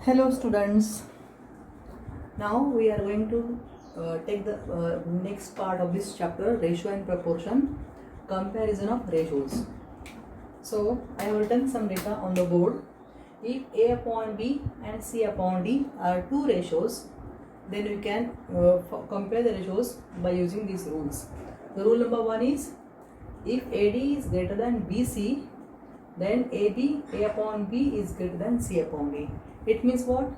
Hello students, now we are going to take the next part of this chapter, ratio and proportion, comparison of ratios. So I have written some data on the board. If A upon B and C upon D are two ratios, then we can compare the ratios by using these rules. The rule number one is, if AD is greater than BC, then AB, A upon B is greater than C upon D. It means what?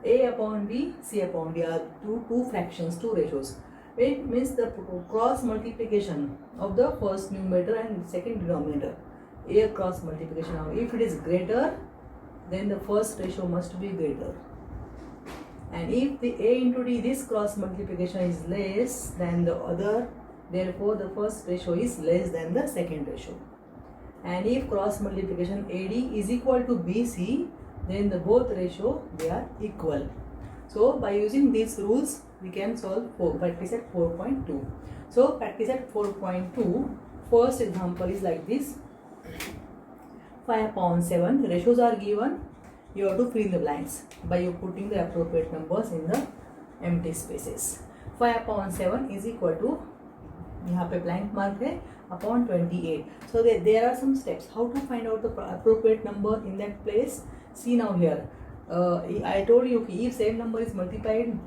A upon B, C upon D are two fractions, two ratios. It means the cross multiplication of the first numerator and second denominator. A cross multiplication. Now, if it is greater, then the first ratio must be greater. And if the A into D, this cross multiplication is less than the other, therefore the first ratio is less than the second ratio. And if cross multiplication AD is equal to BC, then the both ratio they are equal. So by using these rules we can solve practice at 4.2. So practice at 4.2, first example is like this. 5 upon 7, the ratios are given. You have to fill in the blanks by putting the appropriate numbers in the empty spaces. 5 upon 7 is equal to, यहाँ पे blank mark है, upon 28. So there are some steps how to find out the appropriate number in that place. See now here, I told you if same number is multiplied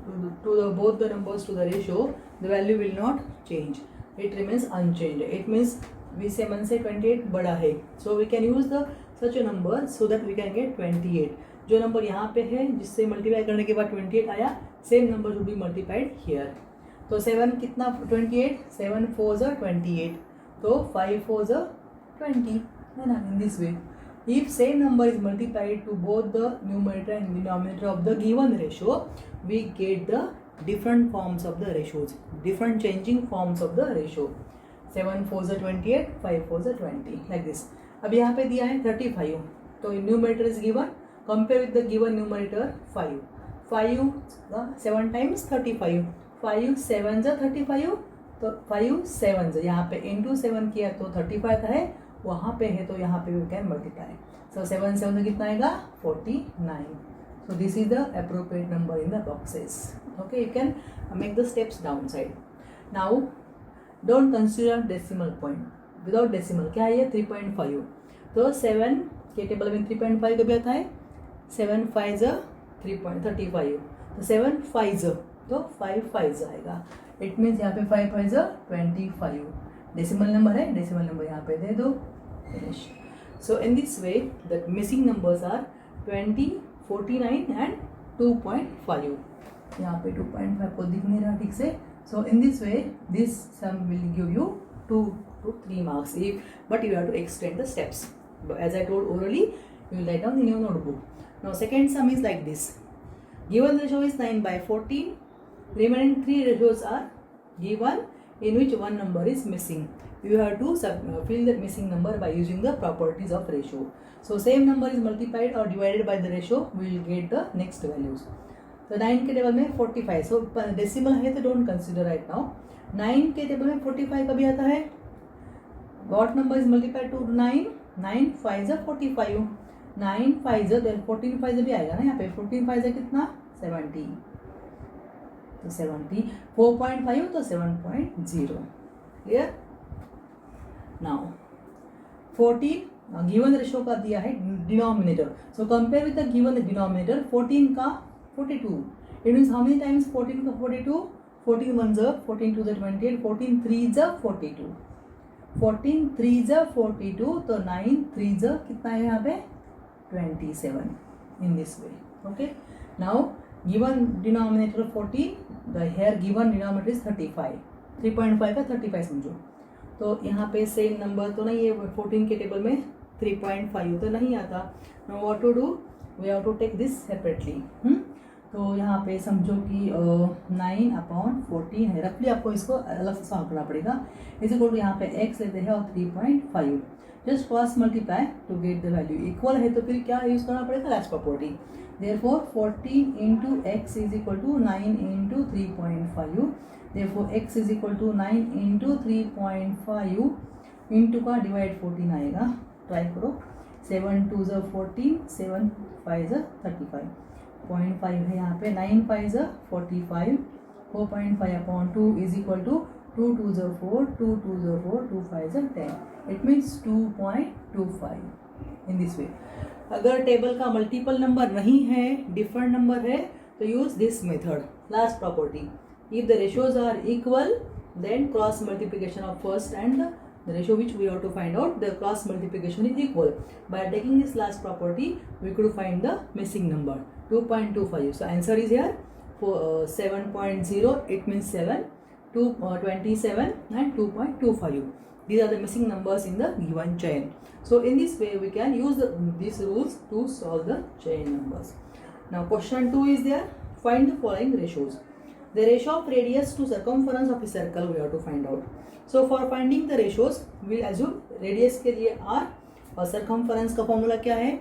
to both the numbers to the ratio, the value will not change. It remains unchanged. It means we say 28 बड़ा है, so we can use the such a number so that we can get 28. जो number यहाँ पे है जिससे multiply करने के बाद 28 आया, same number should be multiplied here. तो 7 कितना 28, 7 4s are 28, तो 5 4s are 20 है ना. In this way, if same number is multiplied to both the numerator and denominator of the given ratio, we get the different forms of the ratios, different changing forms of the ratio. 7 4s are 28, 5 4s are 20, like this. अब यहाँ पे दिया है 35, तो numerator is given, compare with the given numerator 5. 5 7 times 35, 5 7s are 35, तो 5 7s यहाँ पे into 7 किया तो 35 है, वहाँ पे है तो यहाँ पे we can multiply. So 7 7 कितना आएगा 49. So this is the appropriate number in the boxes. Okay, you can make the steps downside. Now don't consider decimal point. Without decimal क्या है ये 3.5. तो 7 के टेबल में 3.5 कभी आता है, 7 5s 3.35, तो 7 5s तो 5 5s आएगा. इट मीन्स यहाँ पे 5 5s 25. डेसिमल नंबर है, डेसिमल नंबर यहाँ पे दे दो, finish. So in this way the missing numbers are 20, 49 and 2.5. यहाँ पे 2.5 को दिख नहीं रहा ठीक से. So in this way, this sum will give you 2 to 3 marks. But you have to extend the steps. But as I told orally, you will write down in your notebook. Now second sum is like this. Given ratio is 9/14. Remaining 3 ratios are given in which one number is missing. You have to fill the missing number by using the properties of ratio. So same number is multiplied or divided by the ratio, we will get the next values. तो 9 के table में 45, सो decimal है तो don't consider right now. 9 के table में 45 कभी आता है, what number is multiplied to 9, 9 5s 45, 9 5s तो 14 5s भी आएगा ना यहाँ पे. 14 5s कितना 70, तो 70, 4.5 तो 7.0. क्लियर. नाउ 14 गिवन रेशियो का दिया है denominator, so compare with the given denominator. 14 का 42. It means how many times 14 का 42? 14 1s 14 2s 28, 14 3s 42, 14 3s 42, तो 9 3s कितना है यहाँ पे 27. In this way, okay. Now given denominator 14, the here given denominator is 35. 3.5 का 35 समझो. तो यहाँ पे सेम नंबर तो नहीं है 14 के टेबल में, 3.5 तो नहीं आता. Now what to do? We have to take this separately. तो यहाँ पे समझो कि 9 upon 14 है, रफली आपको इसको अलग से सॉल्व करना पड़ेगा. इसी को यहाँ पे x लेते हैं और 3.5, just cross multiply to get the value. Equal है तो फिर क्या यूज़ करना पड़ेगा, last property. Therefore 14 into x is equal to 9 into 3.5. Therefore x is equal to 9 into 3.5 into का डिवाइड 14 आएगा. ट्राई करो. 7 2s 14, 7 5s 35. 0.5 है यहाँ पे, 9 5 45, 4.5 upon 2 is equal to 2 2 4, 2 2 4, 2 5 10. It means 2.25 in this way. अगर टेबल का मल्टीपल नंबर नहीं है, डिफरेंट नंबर है, तो use this method. Last property, if the ratios are equal then cross multiplication of first and the ratio which we have to find out, the cross multiplication is equal. By taking this last property, we could find the missing number 2.25. So answer is here for 7.0. It means 7, 27 and 2.25. These are the missing numbers in the given chain. So in this way we can use these rules to solve the chain numbers. Now question 2 is there. Find the following ratios. The ratio of radius to circumference of a circle we have to find out. So for finding the ratios, we will assume radius के लिए r और circumference का formula क्या है?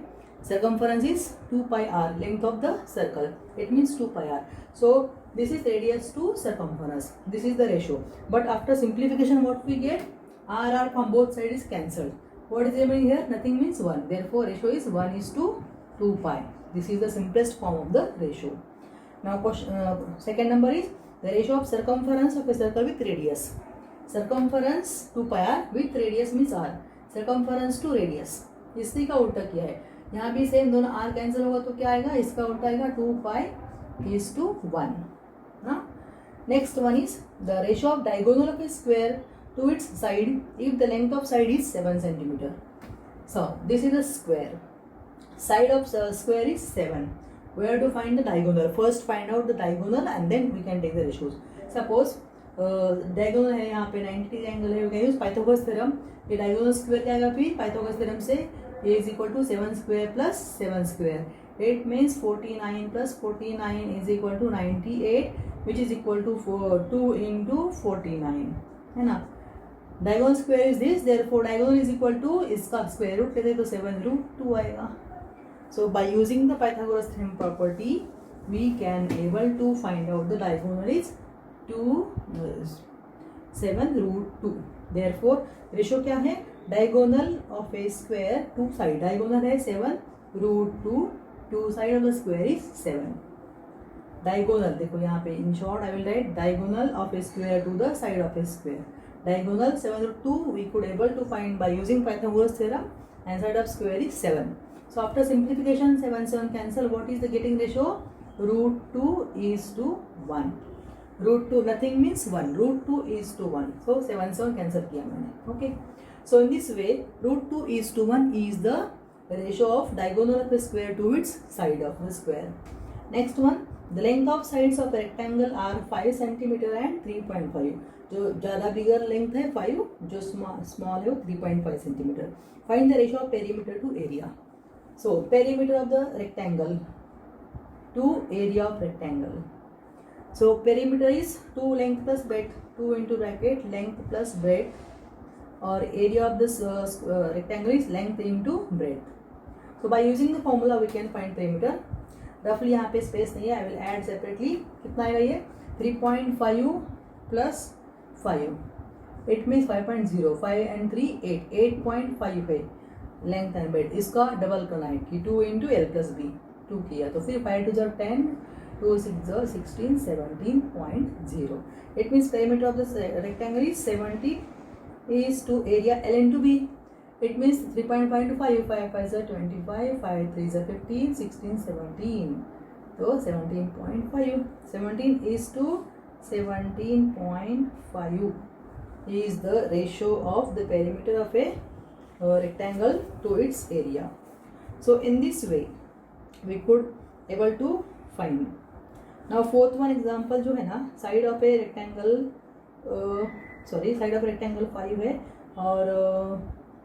Circumference is 2 pi r, length of the circle. It means 2 pi r. So this is radius to circumference. This is the ratio. But after simplification, what we get? R from both sides is cancelled. What is remaining here? Nothing, means 1. Therefore ratio is 1:2 pi. This is the simplest form of the ratio. Now second number is the ratio of circumference of a circle with radius. Circumference 2 pi r with radius means r. Circumference to radius. इसी का उल्टा किया है. यहाँ भी same, दोनों r cancel होगा तो क्या आएगा? इसका उल्टा आएगा 2 pi is to 1. हाँ. Next one is the ratio of diagonal of a square to its side if the length of side is 7 centimeter. So this is a square. Side of square is 7. We have to find the diagonal. First find out the diagonal and then we can take the ratios. Suppose diagonal है यहाँ पे 90 degree angle है, we can use Pythagoras theorem. ये diagonal square क्या आएगा फिर? Pythagoras theorem से a is equal to 7 square plus 7 square. It means 49 plus 49 is equal to 98, which is equal to 2 into 49, है ना? Diagonal square is this, therefore diagonal is equal to इसका square root लेते तो 7√2 आएगा. So by using the Pythagoras theorem property, we can able to find out the diagonal is 7√2. Therefore ratio क्या है? Diagonal of a square, two side. Diagonal है 7√2. Two side of the square is 7. Diagonal देखो यहाँ पे, in short I will write diagonal of a square to the side of a square. Diagonal 7√2 we could able to find by using Pythagoras theorem, and side of square is 7. So after simplification, 7 cancel. What is the getting ratio? √2 is to 1. √2 nothing means 1. √2 is to 1. So 7 cancel किया मैंने. Okay. So in this way, √2 is to 1 is the ratio of diagonal of the square to its side of the square. Next one, the length of sides of rectangle are 5 centimeter and 3.5. जो ज़्यादा bigger length है 5, जो small है वो 3.5 centimeter. Find the ratio of perimeter to area. So perimeter of the rectangle to area of rectangle. So perimeter is 2 length plus breadth, 2 into bracket length plus breadth, or area of this rectangle is length into breadth. So by using the formula we can find perimeter. Roughly यहाँ पे space नहीं है, I will add separately. कितना आएगा ये? 3.5 plus 5. It means 5.0. 5 and 3 8. 8.5 है length and breadth. इसका double करना है कि 2 into L plus B. 2 किया तो फिर 5 2 10, 2 6 16, 17.0. It means perimeter of the rectangle is 70 is to area L into B. It means 3.5 into 5, 5 5 25, 5 3 15, 16, 17. So 17.5. 17 is to 17.5 is the ratio of the perimeter of a rectangle to its area. So in this way we could able to find. Now fourth one example जो है ना, side of a rectangle side of rectangle 5 है और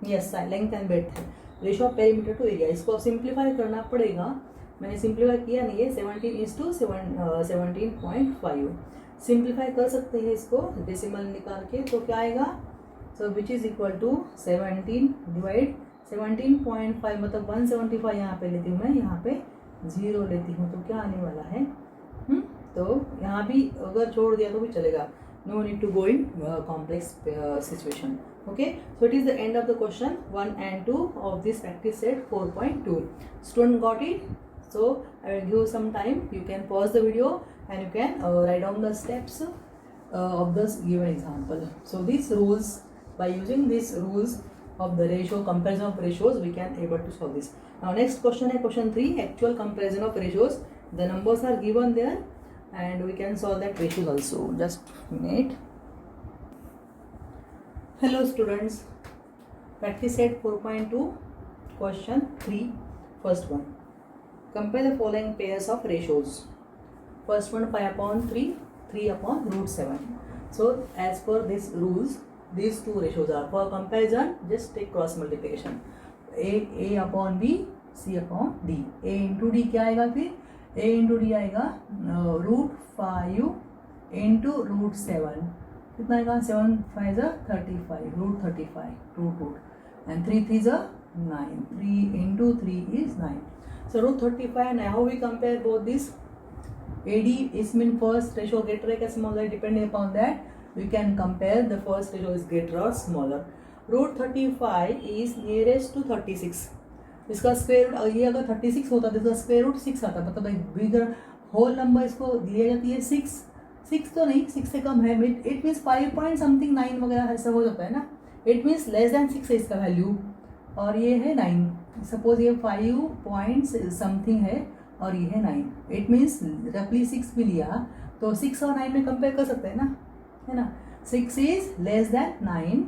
yes length and breadth है. Ratio of perimeter to area, इसको simplify करना पड़ेगा. मैंने सिंप्लीफाई किया नहीं है. 17 is to 17.5. सिंप्लीफाई कर सकते हैं इसको डेसिमल निकाल के, तो क्या आएगा? So which is equal to 17 divide 17.5, मतलब 175 यहाँ पे लेती हूँ मैं, यहाँ पे 0 लेती हूँ, तो क्या आने वाला है? तो यहाँ भी अगर छोड़ दिया तो भी चलेगा. No need to go in complex situation. Okay. So it is the end of the question 1 and 2 of this practice set 4.2. Student got it? So I will give you some time. You can pause the video and you can write down the steps of this given example. So these rules, by using these rules of the ratio, comparison of ratios, we can able to solve this. Now next question is question 3, actual comparison of ratios. The numbers are given there and we can solve that ratios also. Just a minute. Hello students, practice set 4.2, question 3, first one. Compare the following pairs of ratios. First one 5 upon 3, 3 upon root 7. So as per these rules, these two ratios are for comparison. Just take cross multiplication. A upon B, C upon D. A into D क्या आएगा फिर? A into D आएगा root 5 into root 7. कितना आएगा? 7 5 is 35. Root 35. Root. And 3 3 is 9. 3 into 3 is 9. So root 35. Now how we compare both these? AD is mean first ratio greater or smaller, depending upon that we can compare the first ratio is greater or smaller. Root 35 is nearest to 36. इसका square root, ये अगर 36 होता तो इसका square root 6 आता, मतलब एक बिगर whole number इसको लिया जाती है 6 तो नहीं, 6 से कम है, इट मीन्स 5 पॉइंट समथिंग 9 वगैरह ऐसा हो जाता है ना, इट मीन्स लेस देन 6 है इसका वैल्यू और ये है 9. सपोज ये 5 पॉइंट समथिंग है और ये है 9, इट मीन्स रफली 6 भी लिया तो 6 और 9 में कंपेयर कर सकते हैं ना, है ना. 6 is less than 9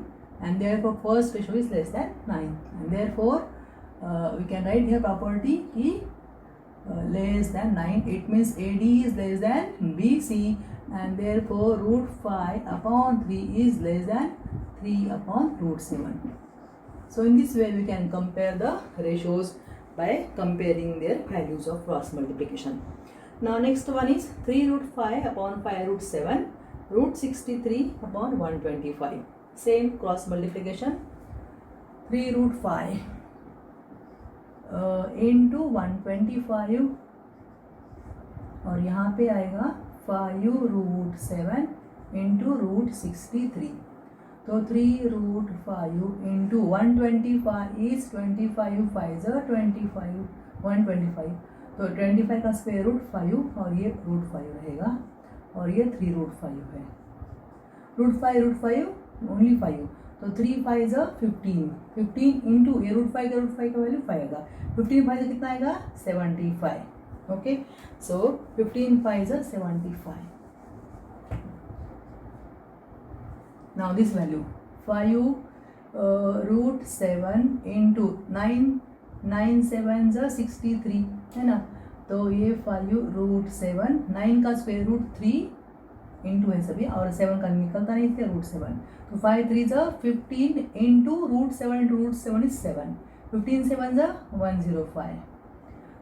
and therefore first ratio is less than 9 and therefore we can write here property ki less than 9, it means AD is less than BC and therefore root 5 upon 3 is less than 3 upon root 7. So in this way we can compare the ratios by comparing their values of cross multiplication. Now next one is 3 root 5 upon 5 root 7, root 63 upon 125. Same cross multiplication. 3 root 5 into 125 और यहाँ पे आएगा 5 root 7 into root 63. तो 3 root 5 into 125 is 25 5 25 125. तो 25 का square root 5 और ये root 5 रहेगा और ये 3 root 5 है. रूट 5 ओनली 5 तो 3 5 is 15 इंटू ये रूट 5 का वैल्यू 5 आएगा. 15 5 से कितना आएगा? 75. Okay, so 15 5 is 75. Now this value 5 root 7 into 9 7 is 63 है ना. तो ये 5 root 7, 9 का स्क्वायर रूट 3 इंटू है सभी और 7 का निकलता नहीं थे रूट 7. तो 5 3 is 15 into root 7 into root 7 is 7. 15 7 is 105.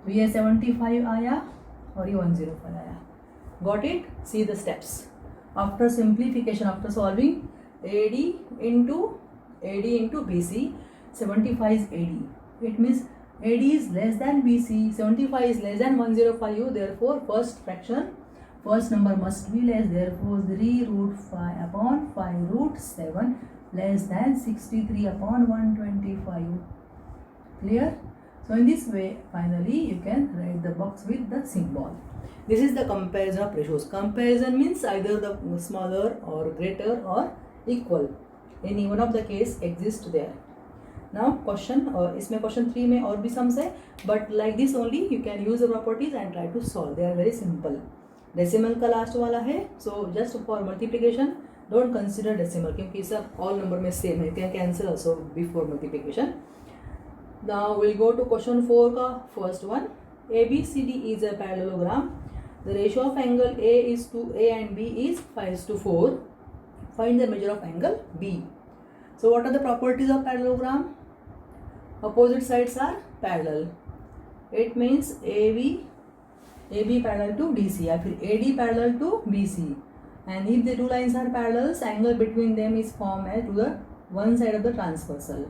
तो ये 75 आया और ये 105 आया. Got it? See the steps. After simplification, after solving AD into BC, 75 is AD. It means AD is less than BC, 75 is less than 105. Therefore, first number must be less. Therefore, 3 root 5 upon 5 root 7 less than 63 upon 125. Clear? So in this way, finally, you can write the box with the symbol. This is the comparison of ratios. Comparison means either the smaller or greater or equal. Any one of the case exists there. Now question, इसमें question 3 में और भी sums है, but like this only you can use the properties and try to solve. They are very simple. Decimal का last वाला है, so just for multiplication don't consider decimal क्योंकि सब all number में same है. You can cancel also before multiplication. Now we'll go to question 4 का first one. ABCD is a parallelogram. The ratio of angle A is to A and B is 5:4. Find the measure of angle B. So what are the properties of parallelogram? Opposite sides are parallel. It means AB parallel to DC या फिर AD parallel to BC. And if the two lines are parallel, angle between them is formed to the one side of the transversal.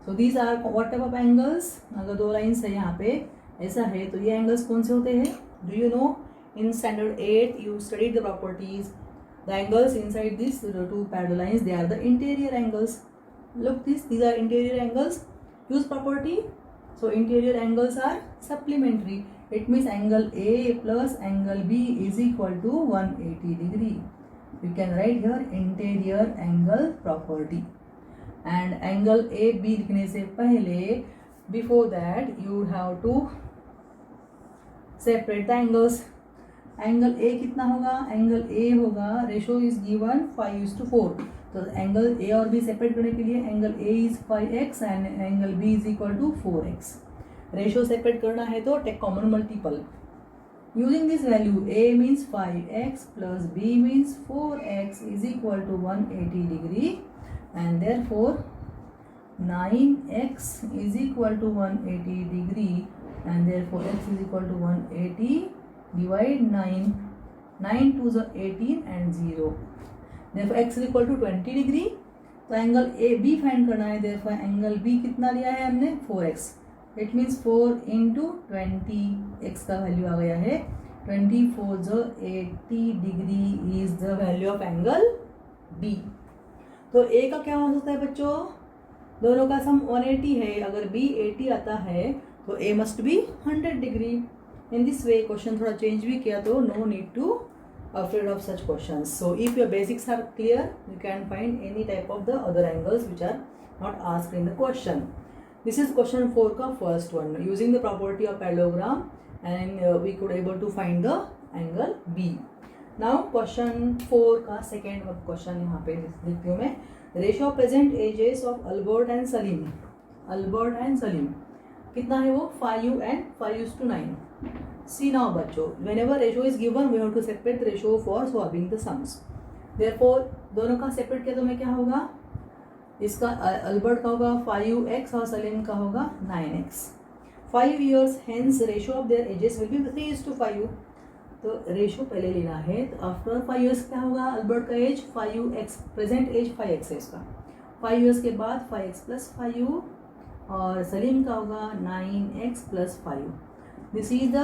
So these are what type of angles? अगर दो lines है यहाँ पे ऐसा है तो ये angles कौन से होते हैं? Do you know? In standard 8 you studied the properties. The angles inside these two parallel lines, they are the interior angles. Look these are interior angles. Use property. So interior angles are supplementary. It means angle A plus angle B is equal to 180 degree. You can write here interior angle property. And angle AB लिखने से पहले, before that you have to separate the angles. Angle A कितना होगा? Angle A होगा, ratio is given 5:4. तो angle A और B separate करने के लिए angle A is 5x and angle B is equal to 4x. Ratio separate करना है तो take common multiple. Using this value a means 5x plus b means 4x is equal to 180 degree and therefore 9x is equal to 180 degree and therefore x is equal to 180. Divide 9 to the 18 and 0. Therefore x is equal to 20 degree. तो angle A B find करना है. therefore angle B कितना लिया है हमने? 4x. It means 4 into 20, x का value आ गया है 24 the 80 degree is the value of angle B. तो ए का क्या हो सकता है बच्चों? दोनों का सम 180 है. अगर बी 80 आता है तो A must be 100 degree. In this way question थोड़ा चेंज भी किया तो no need to afraid of such questions. So if your basics are clear you can find any type of the other angles which are not asked in the question. This is question 4 का first one. Using the property of parallelogram and we could able to find the angle B. Now question 4 का second question यहाँ पे लिखती हूँ मैं. Ratio of present ages of Albert and Salim. Albert and Salim कितना है वो? 5 and 5:9. See now बच्चों, whenever ratio is given we have to separate the ratio for solving the sums. Therefore दोनों का सेपरेट किया तो मैं क्या होगा? इसका अल्बर्ट का होगा 5x और सलीम का होगा 9x. 5 years hence ratio of their ages will be 3:5. तो रेशियो पहले लेना है. तो आफ्टर 5 years क्या होगा? अल्बर्ट का as 5x, present as 5x है इसका. 5 years के बाद 5x प्लस 5 और सलीम का होगा 9x plus 5. This is the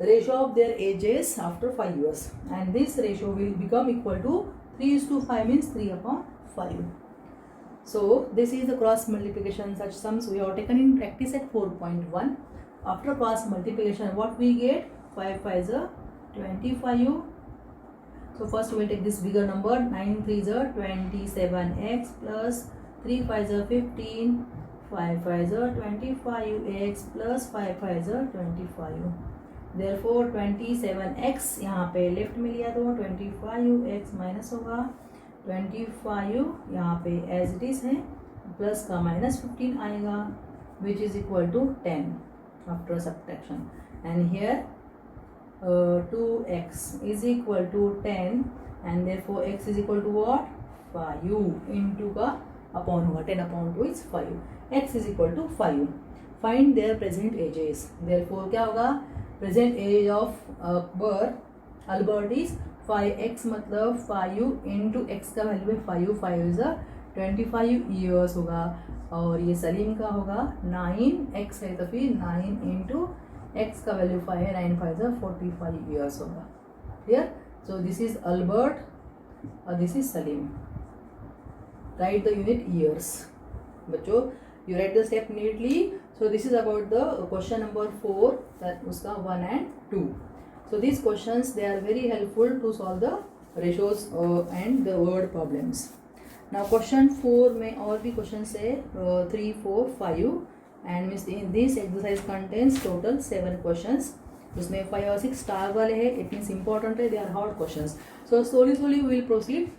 ratio of their ages after 5 years and this ratio will become equal to 3:5 means 3/5. So this is the cross multiplication. Such sums we have taken in practice at 4.1. After cross multiplication what we get? 5 5 25. So first we will take this bigger number. 9 3 27x plus 3 5 15. 5 5 25x plus 5 5 25. Therefore 27x यहाँ पे left में लिया तो 25x minus होगा 25 यहाँ पे as it is है plus का माइनस 15 आएगा which is equal to 10 after subtraction. And here 2x is equal to 10 and therefore x is equal to what? 5 into का अपॉन होगा 10/2 is 5. x is equal to 5. Find their present ages. Therefore क्या होगा? Present age of Albert is 5x मतलब 5 into x का value है 5. 5 is 25 years होगा और ये सलीम का होगा 9x है तो फिर 9 into x का वैल्यू 5 है 9 5 45 years होगा. Clear? So this is Albert और this is Salim. Write the unit years. बच्चों you write the step neatly. So this is about the question number 4 that उसका 1 and 2. So this questions they are very helpful to solve the ratios and the word problems. Now question 4 में और भी question है 3 4 5 and this exercise contains total 7 questions. उसमें 5 और 6 star वाले हैं. It means important है. They are hard questions. So slowly we will proceed.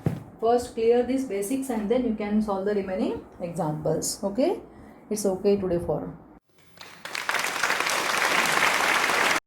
First clear these basics and then you can solve the remaining examples. Okay, it's okay today for